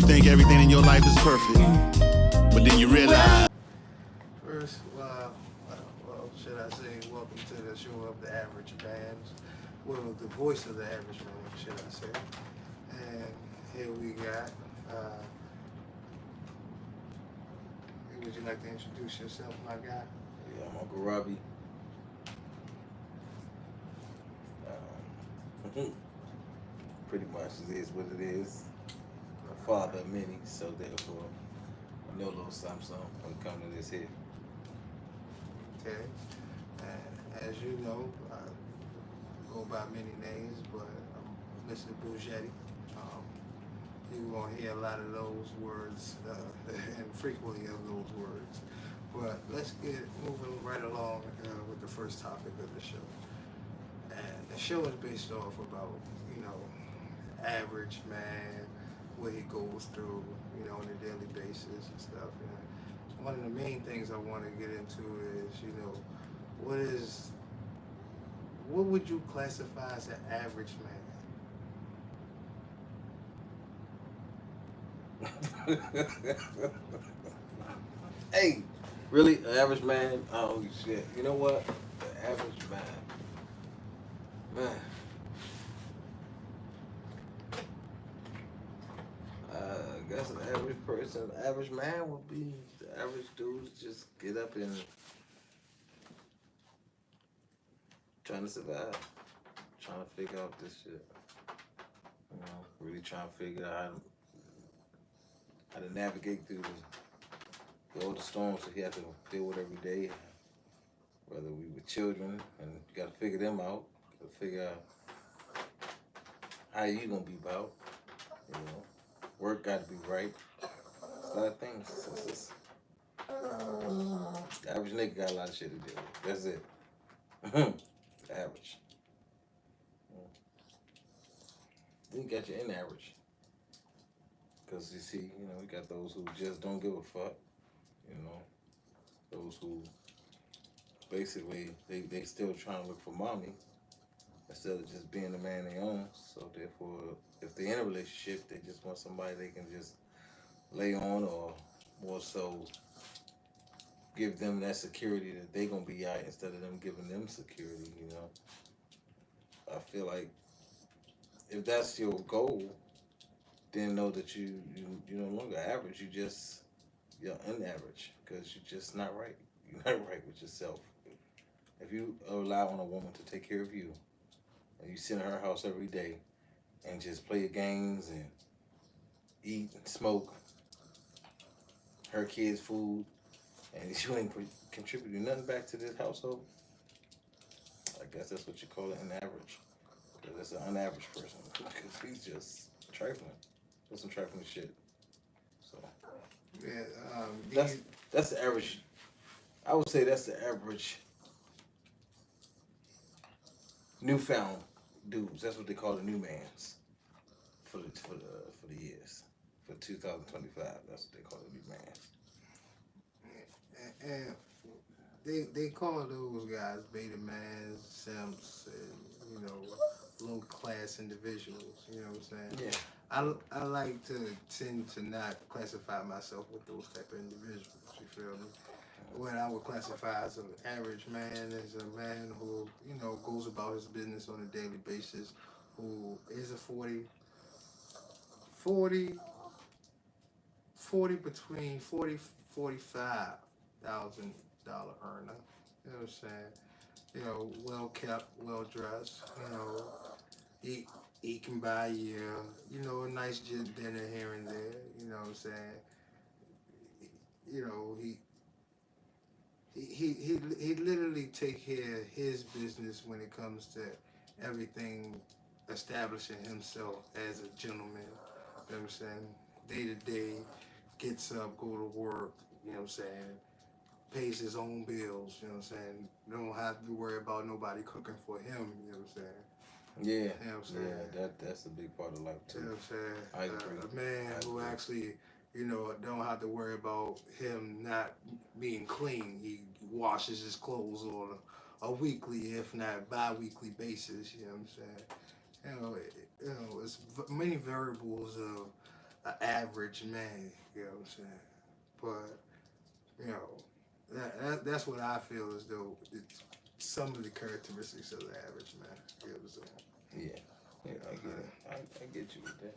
think everything in your life is perfect, but then you realize. First, well, should I say, welcome to the show of the average man. Well, the voice of the average man, should I say. And here we got, would you like to introduce yourself, my guy? Yeah, I'm Uncle Robbie. Pretty much it is what it is. A father of many, so therefore I know a little something when it comes to this here. Okay. And as you know, I go by many names, but I'm Mr. Bougietti. You're going to hear a lot of those words and frequently of those words. But let's get moving right along with the first topic of the show. And the show is based off about, average man, what he goes through, on a daily basis and stuff. And one of the main things I want to get into is, what would you classify as an average man? Hey, really, an average man? Oh shit! You know what? The average man. I guess an average person, average man would be the average dude. Just get up and trying to survive, trying to figure out this shit. Really trying to figure out how to navigate through all the storms that you have to deal with every day. Whether we were children and you got to figure them out, got to figure out how you gonna be about. Work got to be right. It's a lot of things. The average nigga got a lot of shit to deal with. That's it. Average. Then you got your inaverage. Because you see, we got those who just don't give a fuck. Those who basically, they still trying to look for mommy instead of just being the man they own. So therefore, if they're in a relationship, they just want somebody they can just lay on, or more so give them that security that they gonna be out instead of them giving them security. I feel like if that's your goal, then know that you no longer average. You're unaverage because you're just not right. You're not right with yourself. If you allow on a woman to take care of you, and you sit in her house every day and just play your games and eat and smoke her kids' food, and you ain't contributing nothing back to this household, I guess that's what you call it, an average. Because that's an unaverage person. Because he's just trifling. That's some trifling shit. So Yeah, that's the average. I would say that's the average newfound dudes. That's what they call the new mans for the years. For 2025, that's what they call the new mans. And they call those guys beta mans, simps, and low class individuals. You know what I'm saying? Yeah. I like to tend to not classify myself with those type of individuals. You feel me? What I would classify as an average man is a man who goes about his business on a daily basis, who is a 40 between $45,000 earner. You know what I'm saying? Well kept, well dressed. He can buy a nice dinner here and there. You know what I'm saying? He literally take care of his business when it comes to everything, establishing himself as a gentleman. You know what I'm saying? Day to day, gets up, go to work, you know what I'm saying? Pays his own bills, you know what I'm saying? Don't have to worry about nobody cooking for him, you know what I'm saying? Yeah, you know what I'm saying? Yeah, that's a big part of life too. You know what I'm I saying? agree. A man who actually, don't have to worry about him not being clean. He washes his clothes on a weekly, if not bi-weekly basis, you know what I'm saying? It's many variables of an average man. You know what I'm saying? But you know, that's what I feel as though it's some of the characteristics of the average man. You know what I'm saying? Yeah, I get it. I get you with that.